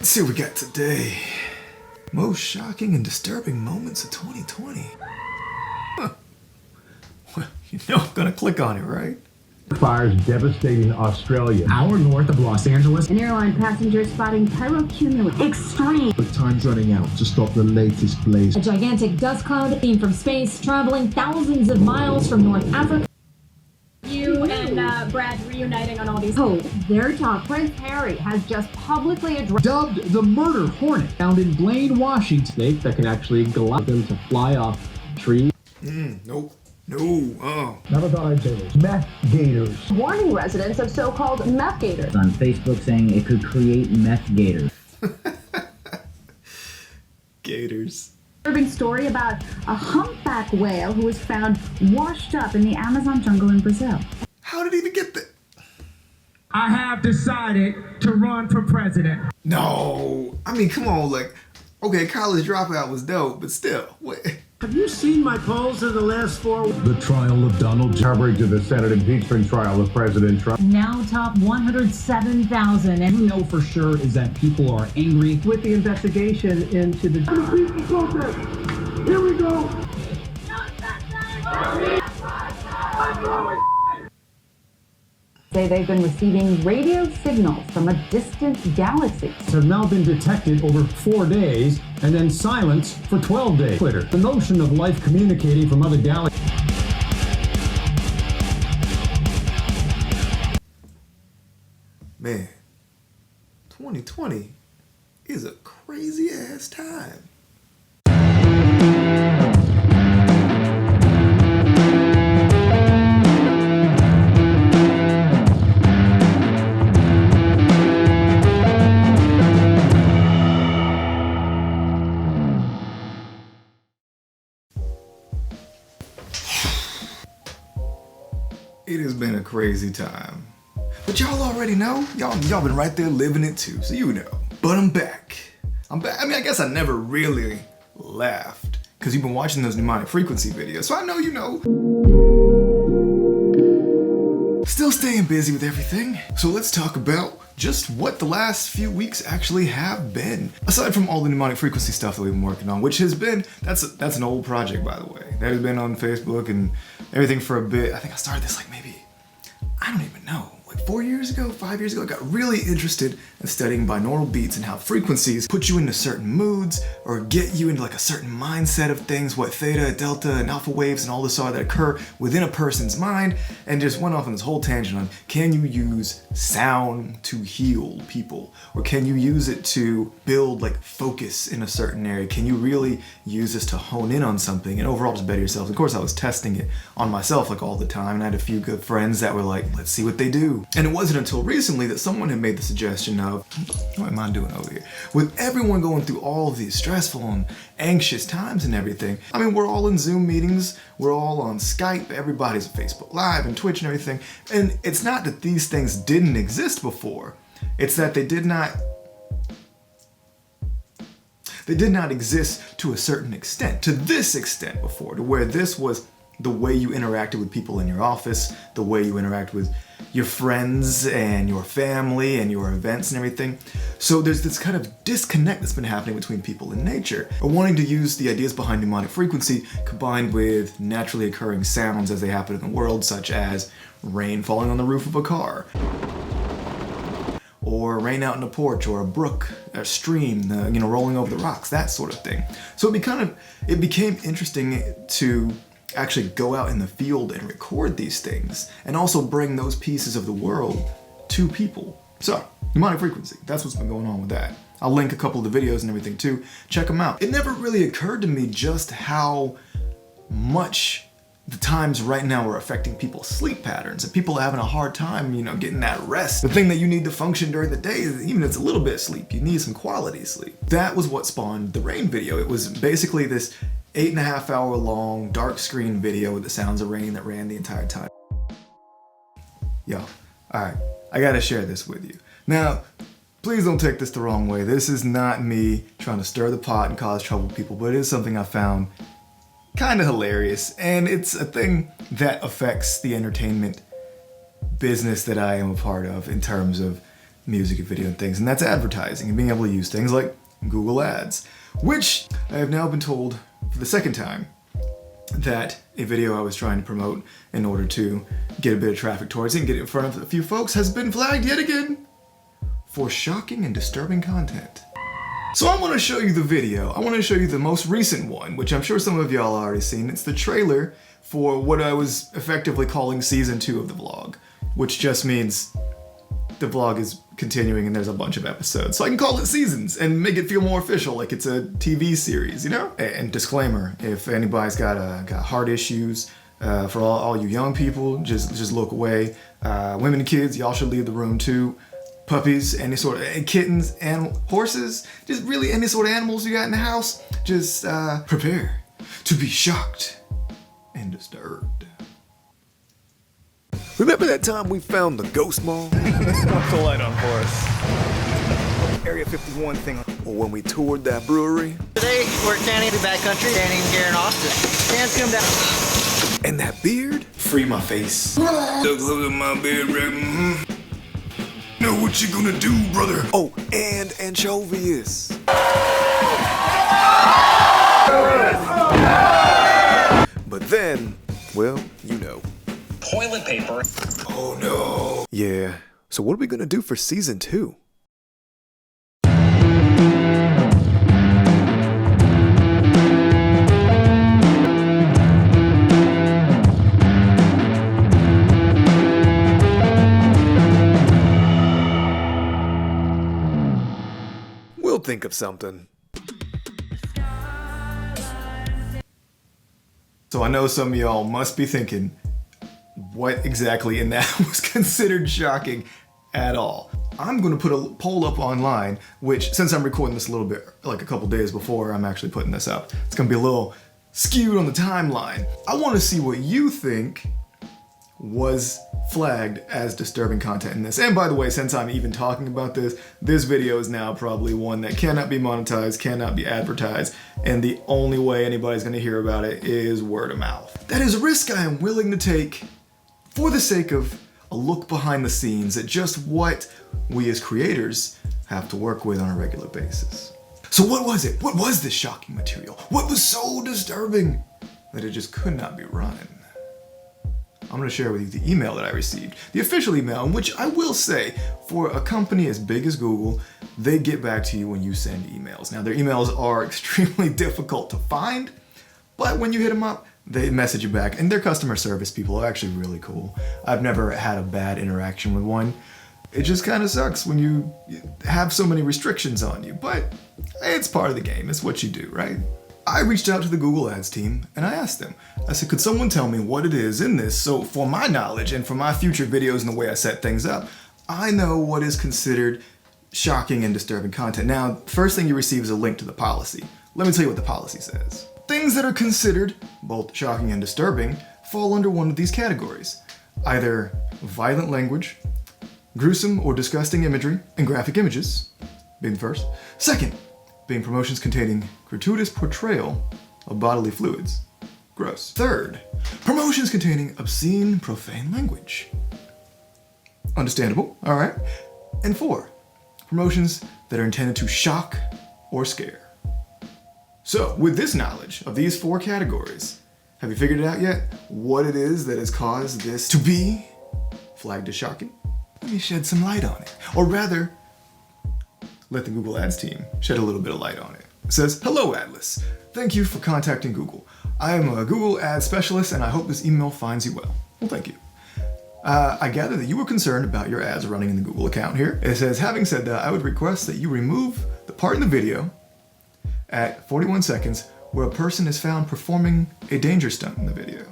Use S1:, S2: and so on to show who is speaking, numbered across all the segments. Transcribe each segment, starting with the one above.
S1: Let's see what we got today. Most shocking and disturbing moments of 2020. Huh. Well, you know I'm gonna click on it, right?
S2: Fires devastating Australia.
S3: Hour north of Los Angeles.
S4: An airline passenger spotting pyrocumulus. Extreme.
S2: But time's running out to stop the latest blaze.
S5: A gigantic dust cloud seen from space, traveling thousands of miles from North Africa.
S6: You and Brad reuniting on all these.
S4: Oh, their talk. Prince Harry has just publicly addressed.
S3: Dubbed the murder hornet, found in Blaine, Washington. Snake that can actually allow them to fly off trees.
S1: Nope. No.
S2: Never thought I'd say this. Meth gators.
S4: Warning residents of so-called meth gators.
S7: On Facebook saying it could create meth gators.
S1: Gators.
S4: Disturbing story about a humpback whale who was found washed up in the Amazon jungle in Brazil.
S1: How did he even get there?
S3: I have decided to run for president.
S1: No. I mean, come on, like, okay, college dropout was dope, but still, wait.
S8: Have you seen my polls in the last 4 weeks?
S2: The trial of Donald Trump. Coverage of the Senate impeachment trial of President Trump.
S5: Now top 107,000. And
S3: We know for sure is that people are angry.
S8: With the investigation into the protest. Here we go.
S4: Say they've been receiving radio signals from a distant galaxy.
S3: Have now been detected over 4 days and then silenced for 12 days. Twitter. The notion of life communicating from other galaxies.
S1: Man, 2020 is a crazy ass time. It has been a crazy time. But y'all already know. Y'all been right there living it too, so you know. But I'm back. I mean, I guess I never really laughed, because you've been watching those Mnemonic Frequency videos, so I know you know. Still staying busy with everything. So let's talk about just what the last few weeks actually have been. Aside from all the Mnemonic Frequency stuff that we've been working on, which has been, that's an old project, by the way. That has been on Facebook and everything for a bit. I think I started this like maybe, I don't even know, like 4 years ago, 5 years ago. I got really interested in studying binaural beats and how frequencies put you into certain moods or get you into like a certain mindset of things, what theta, delta, and alpha waves and all this are that occur within a person's mind, and just went off on this whole tangent on, can you use sound to heal people? Or can you use it to build like focus in a certain area? Can you really use this to hone in on something and overall just better yourself? Of course, I was testing it on myself like all the time, and I had a few good friends that were like, let's see what they do. And it wasn't until recently that someone had made the suggestion of, what am I doing over here? With everyone going through all of these stressful and anxious times and everything, I mean, we're all in Zoom meetings, we're all on Skype, everybody's on Facebook Live and Twitch and everything. And it's not that these things didn't exist before, it's that they did not exist to a certain extent, to this extent before, to where this was the way you interacted with people in your office, the way you interact with your friends and your family and your events and everything. So there's this kind of disconnect that's been happening between people and nature. Or wanting to use the ideas behind mnemonic frequency combined with naturally occurring sounds as they happen in the world, such as rain falling on the roof of a car, or rain out in a porch, or a brook, a stream, rolling over the rocks, that sort of thing. So it became interesting to actually go out in the field and record these things, and also bring those pieces of the world to people. So, Mnemonic Frequency, that's what's been going on with that. I'll link a couple of the videos and everything too. Check them out. It never really occurred to me just how much the times right now are affecting people's sleep patterns, and people are having a hard time, getting that rest. The thing that you need to function during the day, even if it's a little bit of sleep, you need some quality sleep. That was what spawned the rain video. It was basically this 8.5 hour long dark screen video with the sounds of rain that ran the entire time. Yo, alright, I gotta share this with you. Now, please don't take this the wrong way. This is not me trying to stir the pot and cause trouble with people, but it is something I found kind of hilarious, and it's a thing that affects the entertainment business that I am a part of in terms of music video and things, and that's advertising and being able to use things like Google Ads, which I have now been told for the second time that a video I was trying to promote in order to get a bit of traffic towards it and get it in front of a few folks has been flagged yet again for shocking and disturbing content. So I want to show you the video. I want to show you the most recent one, which I'm sure some of y'all already seen. It's the trailer for what I was effectively calling season 2 of the vlog, which just means the vlog is continuing and there's a bunch of episodes. So I can call it seasons and make it feel more official, like it's a TV series, you know? And disclaimer, if anybody's got heart issues, for all you young people, just look away. Women and kids, y'all should leave the room too. Puppies, any sort of kittens, and horses, just really any sort of animals you got in the house, just prepare to be shocked and disturbed.
S9: Remember that time we found the ghost mall?
S1: What's the light on for us?
S9: Area 51 thing. Or when we toured that brewery?
S10: Today, we're standing in the backcountry, standing here in Austin. Hands come down.
S9: And that beard?
S1: Free my face.
S9: Look at my beard, right?
S1: Know what you gonna do, brother?
S9: Oh, and anchovies. But then, well, you know.
S10: Toilet paper.
S1: Oh no.
S9: Yeah. So what are we gonna do for season 2? We'll think of something.
S1: So I know some of y'all must be thinking, what exactly in that was considered shocking at all? I'm gonna put a poll up online, which since I'm recording this a little bit, like a couple days before I'm actually putting this up, it's gonna be a little skewed on the timeline. I wanna see what you think was flagged as disturbing content in this. And by the way, since I'm even talking about this, this video is now probably one that cannot be monetized, cannot be advertised, and the only way anybody's gonna hear about it is word of mouth. That is a risk I am willing to take for the sake of a look behind the scenes at just what we as creators have to work with on a regular basis. So what was it? What was this shocking material? What was so disturbing that it just could not be run? I'm gonna share with you the email that I received, the official email, in which I will say, for a company as big as Google, they get back to you when you send emails. Now, their emails are extremely difficult to find, but when you hit them up, they message you back, and their customer service people are actually really cool. I've never had a bad interaction with one. It just kind of sucks when you have so many restrictions on you, but it's part of the game. It's what you do, right? I reached out to the Google Ads team and I asked them, I said, could someone tell me what it is in this so for my knowledge and for my future videos and the way I set things up, I know what is considered shocking and disturbing content. Now, first thing you receive is a link to the policy. Let me tell you what the policy says. Things that are considered both shocking and disturbing fall under one of these categories. Either violent language, gruesome or disgusting imagery and graphic images, being the first. Second, being promotions containing gratuitous portrayal of bodily fluids. Gross. Third, promotions containing obscene, profane language. Understandable, all right. And 4, promotions that are intended to shock or scare. So, with this knowledge of these 4 categories, have you figured it out yet? What it is that has caused this to be flagged as shocking? Let me shed some light on it. Or rather, let the Google Ads team shed a little bit of light on it. It says, hello Atlas, thank you for contacting Google. I am a Google Ads specialist and I hope this email finds you well. Well, thank you. I gather that you were concerned about your ads running in the Google account here. It says, having said that, I would request that you remove the part in the video at 41 seconds where a person is found performing a danger stunt in the video.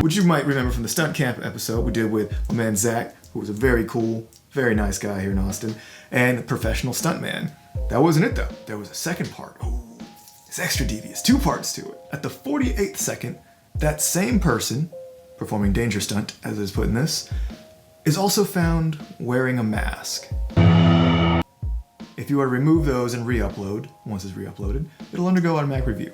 S1: Which you might remember from the stunt camp episode we did with my man Zach, who was a very cool, very nice guy here in Austin, and a professional stuntman. That wasn't it though. There was a second part. Oh, it's extra devious. 2 parts to it. At the 48th second, that same person performing danger stunt, as is put in this, is also found wearing a mask. If you were to remove those and re-upload, once it's re-uploaded, it'll undergo automatic review.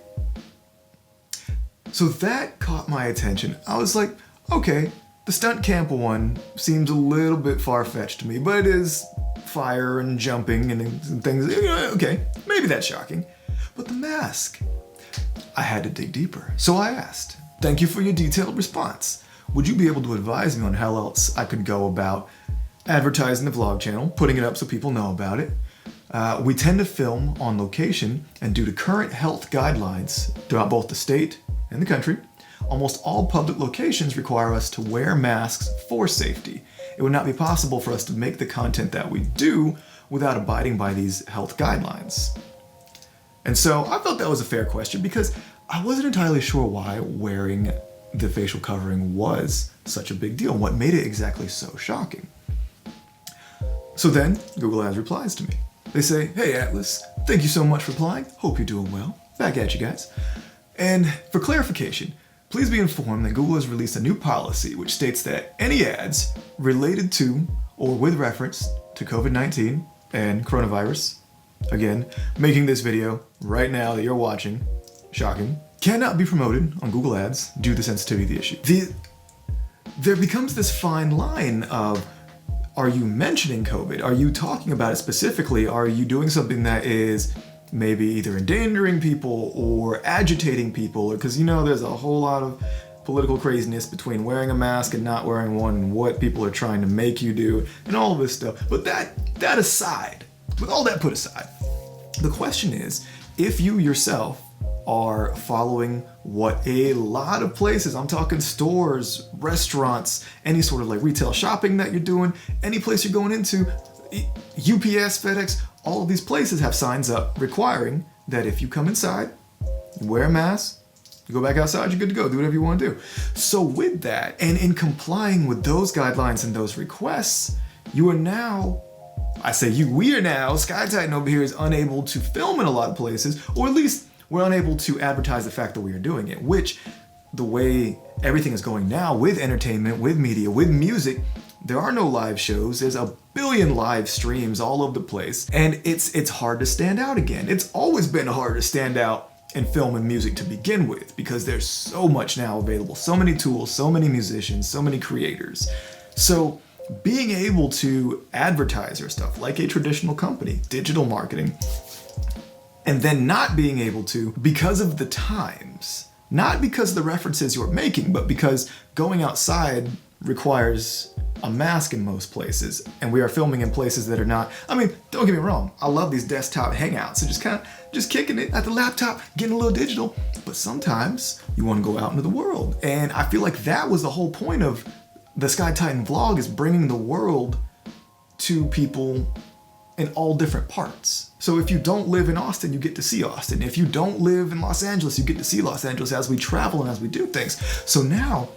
S1: So that caught my attention. I was like, okay, The stunt camp one seems a little bit far-fetched to me, but it is fire and jumping and things. Okay, maybe that's shocking. But the mask, I had to dig deeper. So I asked, thank you for your detailed response. Would you be able to advise me on how else I could go about advertising the vlog channel, putting it up so people know about it? We tend to film on location, and due to current health guidelines throughout both the state and the country, almost all public locations require us to wear masks for safety. It would not be possible for us to make the content that we do without abiding by these health guidelines. And so I felt that was a fair question because I wasn't entirely sure why wearing the facial covering was such a big deal, what made it exactly so shocking. So then Google Ads replies to me. They say, hey Atlas, thank you so much for replying. Hope you're doing well. Back at you guys. And for clarification, please be informed that Google has released a new policy which states that any ads related to or with reference to COVID-19 and coronavirus, again, making this video right now that you're watching, shocking, cannot be promoted on Google Ads due to the sensitivity of the issue. There becomes this fine line of, are you mentioning COVID? Are you talking about it specifically? Are you doing something that is maybe either endangering people or agitating people? Because there's a whole lot of political craziness between wearing a mask and not wearing one and what people are trying to make you do and all of this stuff. But that aside, with all that put aside, the question is, if you yourself are following what a lot of places, I'm talking stores, restaurants, any sort of like retail shopping that you're doing, any place you're going into, UPS, FedEx, all of these places have signs up requiring that if you come inside, you wear a mask, you go back outside, you're good to go, do whatever you want to do. So with that, and in complying with those guidelines and those requests, you are now, we are now, Sky Titan over here is unable to film in a lot of places, or at least we're unable to advertise the fact that we are doing it, which the way everything is going now with entertainment, with media, with music, there are no live shows. There's a billion live streams all over the place, and it's hard to stand out again. It's always been hard to stand out in film and music to begin with because there's so much now available, so many tools, so many musicians, so many creators. So being able to advertise your stuff like a traditional company, digital marketing, and then not being able to because of the times, not because of the references you're making, but because going outside requires a mask in most places, and we are filming in places that are not, don't get me wrong, I love these desktop hangouts, so just kicking it at the laptop, getting a little digital, but sometimes you want to go out into the world, and I feel like that was the whole point of the Sky Titan vlog, is bringing the world to people in all different parts. So if you don't live in Austin, you get to see Austin. If you don't live in Los Angeles, you get to see Los Angeles as we travel and as we do things. So now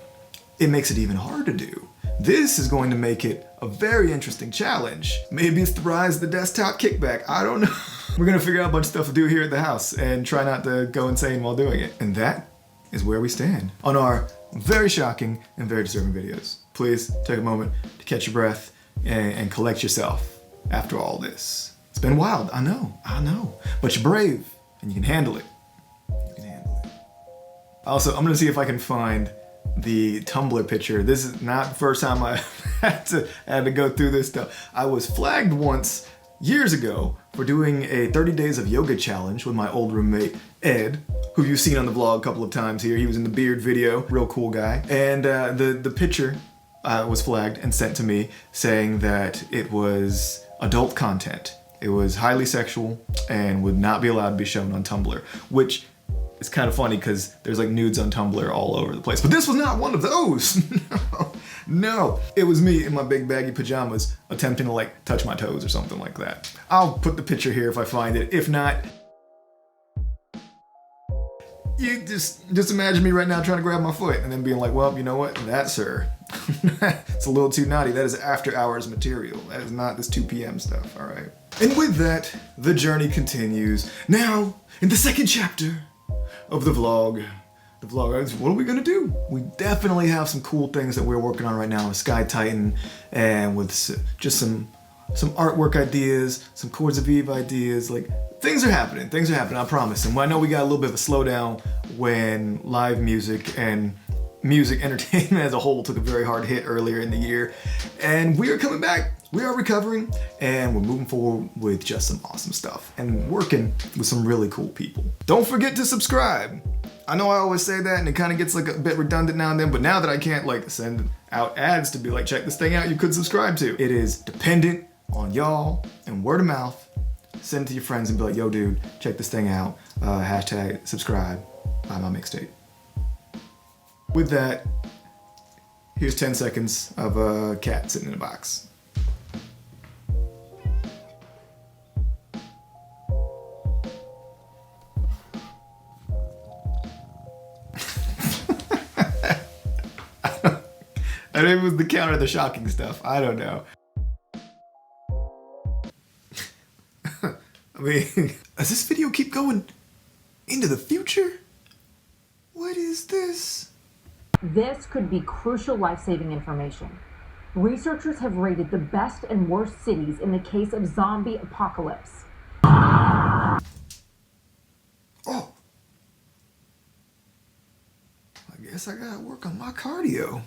S1: it makes it even harder to do. This is going to make it a very interesting challenge. Maybe it's the rise of the desktop kickback. I don't know. We're gonna figure out a bunch of stuff to do here at the house and try not to go insane while doing it. And that is where we stand on our very shocking and very disturbing videos. Please take a moment to catch your breath and collect yourself after all this. It's been wild, I know. But you're brave and you can handle it. Also, I'm gonna see if I can find the Tumblr picture. This is not the first time I had to go through this stuff. I was flagged once years ago for doing a 30 days of yoga challenge with my old roommate Ed, who you've seen on the vlog a couple of times here. He was in the beard video, real cool guy. And the picture was flagged and sent to me saying that it was adult content. It was highly sexual and would not be allowed to be shown on Tumblr, which is kind of funny because there's like nudes on Tumblr all over the place. But this was not one of those. No. It was me in my big baggy pajamas attempting to like touch my toes or something like that. I'll put the picture here if I find it. If not, you just imagine me right now trying to grab my foot and then being like, well, you know what? That, sir, it's a little too naughty. That is after hours material. That is not this 2 p.m. stuff, all right? And with that, the journey continues. Now, in the second chapter of the vlog, what are we gonna do? We definitely have some cool things that we're working on right now with Sky Titan and with just some artwork ideas, some Chords of Eve ideas. Like, things are happening, I promise. And I know we got a little bit of a slowdown when live music and music entertainment as a whole took a very hard hit earlier in the year. And we are coming back. We are recovering, and we're moving forward with just some awesome stuff and working with some really cool people. Don't forget to subscribe. I know I always say that and it kind of gets like a bit redundant now and then, but now that I can't like send out ads to be like, check this thing out you could subscribe to, it is dependent on y'all and word of mouth. Send it to your friends and be like, yo dude, check this thing out. Hashtag subscribe, buy my mixtape. With that, here's 10 seconds of a cat sitting in a box. I think it was the counter of the shocking stuff. I don't know. I mean, does this video keep going into the future? What is this?
S11: This could be crucial life-saving information. Researchers have rated the best and worst cities in the case of zombie apocalypse.
S1: Oh. I guess I gotta work on my cardio.